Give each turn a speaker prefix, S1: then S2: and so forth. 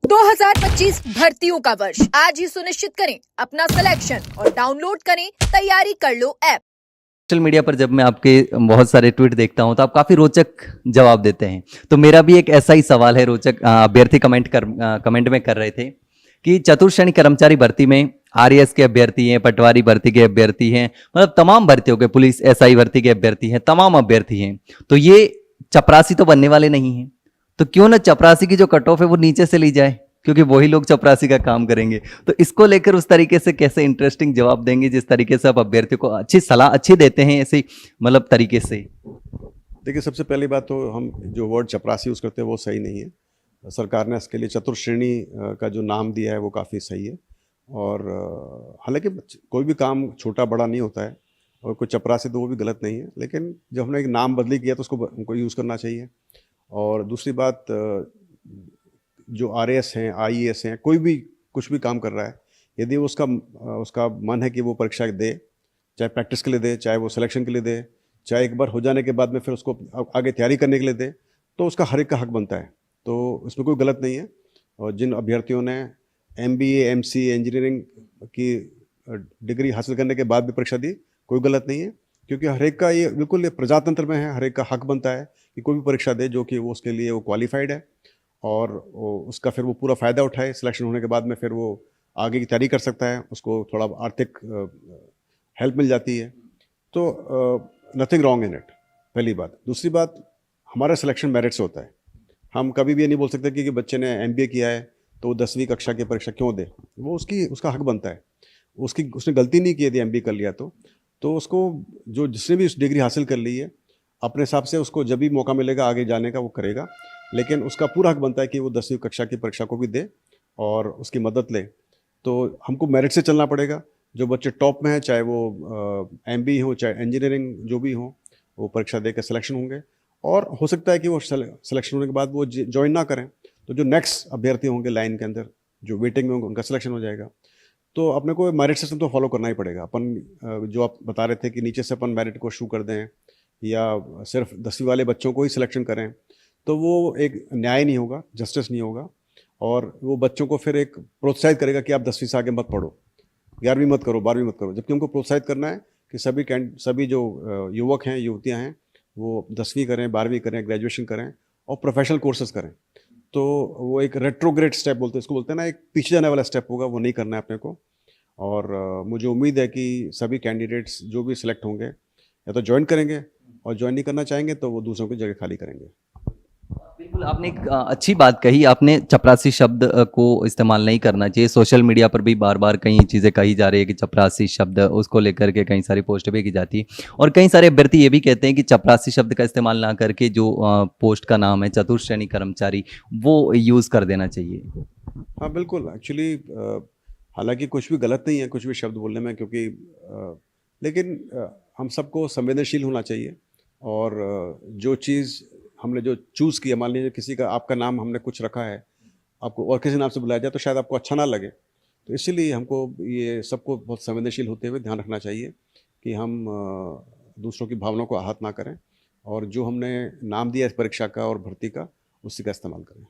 S1: 2025 भर्तियों का वर्ष आज ही सुनिश्चित करें अपना सिलेक्शन और डाउनलोड करें तैयारी कर लो ऐप।
S2: सोशल मीडिया पर जब मैं आपके बहुत सारे ट्वीट देखता हूं तो आप काफ़ी रोचक जवाब देते हैं। तो मेरा भी एक ऐसा ही सवाल है। रोचक अभ्यर्थी कमेंट में कर रहे थे कि चतुर्थ श्रेणी कर्मचारी भर्ती में आरएएस के अभ्यर्थी हैं, पटवारी भर्ती के अभ्यर्थी हैं, मतलब तमाम भर्तियों के, पुलिस एसआई भर्ती के अभ्यर्थी हैं, तमाम अभ्यर्थी हैं। तो ये चपरासी तो बनने वाले नहीं हैं, तो क्यों ना चपरासी की जो कट ऑफ है वो नीचे से ली जाए, क्योंकि वही लोग चपरासी का काम करेंगे। तो इसको लेकर उस तरीके से कैसे इंटरेस्टिंग जवाब देंगे जिस तरीके से आप अभ्यर्थियों को अच्छी सलाह अच्छी देते हैं, ऐसे मतलब तरीके से?
S3: देखिए, सबसे पहली बात तो हम जो वर्ड चपरासी यूज़ करते हैं वो सही नहीं है। सरकार ने इसके लिए चतुर्थ श्रेणी का जो नाम दिया है वो काफ़ी सही है। और हालांकि कोई भी काम छोटा बड़ा नहीं होता है, और कोई चपरासी तो वो भी गलत नहीं है, लेकिन जब हमने एक नाम बदली किया तो उसको हमको यूज़ करना चाहिए। और दूसरी बात, जो आरएएस हैं, आईएएस हैं, कोई भी कुछ भी काम कर रहा है, यदि उसका मन है कि वो परीक्षा दे, चाहे प्रैक्टिस के लिए दे, चाहे वो सिलेक्शन के लिए दे, चाहे एक बार हो जाने के बाद में फिर उसको आगे तैयारी करने के लिए दे, तो उसका हर एक का हक बनता है। तो इसमें कोई गलत नहीं है। और जिन अभ्यर्थियों ने एमबीए, एमसीए, इंजीनियरिंग की डिग्री हासिल करने के बाद भी परीक्षा दी, कोई गलत नहीं है, क्योंकि हर एक का ये बिल्कुल ये प्रजातंत्र में है, हर एक का हक बनता है कि कोई भी परीक्षा दे जो कि वो उसके लिए वो क्वालिफाइड है, और उसका फिर वो पूरा फ़ायदा उठाए। सिलेक्शन होने के बाद में फिर वो आगे की तैयारी कर सकता है, उसको थोड़ा आर्थिक हेल्प मिल जाती है। तो नथिंग रॉन्ग इन इट, पहली बात। दूसरी बात, हमारा सिलेक्शन मेरिट से होता है। हम कभी भी ये नहीं बोल सकते कि बच्चे ने एमबीए किया है तो वो 10वीं कक्षा की परीक्षा क्यों दे। वो उसका हक बनता है। उसने गलती नहीं की यदि एमबीए कर लिया तो उसको जिसने भी उस डिग्री हासिल कर ली है, अपने हिसाब से उसको जब भी मौका मिलेगा आगे जाने का वो करेगा, लेकिन उसका पूरा हक बनता है कि वो 10वीं कक्षा की परीक्षा को भी दे और उसकी मदद ले। तो हमको मेरिट से चलना पड़ेगा। जो बच्चे टॉप में हैं, चाहे वो एमबीए हो, चाहे इंजीनियरिंग जो भी हो, वो परीक्षा दे कर सिलेक्शन होंगे। और हो सकता है कि वो सिलेक्शन होने के बाद वो ज्वाइन ना करें, तो जो नेक्स्ट अभ्यर्थी होंगे लाइन के अंदर, जो वेटिंग में होंगे, उनका सिलेक्शन हो जाएगा। तो अपने को मेरिट सिस्टम तो फॉलो करना ही पड़ेगा। अपन जो आप बता रहे थे कि नीचे से अपन मेरिट को शुरू कर दें या सिर्फ 10वीं वाले बच्चों को ही सिलेक्शन करें, तो वो एक न्याय नहीं होगा, जस्टिस नहीं होगा। और वो बच्चों को फिर एक प्रोत्साहित करेगा कि आप 10वीं से आगे मत पढ़ो, 11वीं मत करो, 12वीं मत करो। जबकि हमको प्रोत्साहित करना है कि सभी जो युवक हैं, युवतियाँ हैं, वो 10वीं करें, 12वीं करें, ग्रेजुएशन करें और प्रोफेशनल कोर्सेज करें। तो वो एक रेट्रोग्रेड स्टेप बोलते हैं, इसको बोलते हैं ना, एक पीछे जाने वाला स्टेप होगा, वो नहीं करना है अपने को। और मुझे उम्मीद है कि सभी कैंडिडेट्स जो भी सिलेक्ट होंगे या तो ज्वाइन करेंगे, और ज्वाइन नहीं करना चाहेंगे तो वो दूसरों की जगह खाली करेंगे।
S2: बिल्कुल, आपने एक अच्छी बात कही। आपने चपरासी शब्द को इस्तेमाल नहीं करना चाहिए। सोशल मीडिया पर भी बार बार कई चीज़ें कही जा रही है कि चपरासी शब्द, उसको लेकर के कई सारी पोस्ट भी की जाती है। और कई सारे अभ्यर्थी ये भी कहते हैं कि चपरासी शब्द का इस्तेमाल ना करके जो पोस्ट का नाम है चतुर्थ श्रेणी कर्मचारी, वो यूज़ कर देना चाहिए।
S3: हाँ बिल्कुल, एक्चुअली हालांकि कुछ भी गलत नहीं है कुछ भी शब्द बोलने में, क्योंकि लेकिन हम सबको संवेदनशील होना चाहिए। और जो चीज़ हमने जो चूज़ किया, मान लीजिए किसी का, आपका नाम हमने कुछ रखा है, आपको और किसी नाम से बुलाया जाए तो शायद आपको अच्छा ना लगे। तो इसीलिए हमको ये सबको बहुत संवेदनशील होते हुए ध्यान रखना चाहिए कि हम दूसरों की भावनाओं को आहत ना करें, और जो हमने नाम दिया इस परीक्षा का और भर्ती का, उसी का इस्तेमाल करें।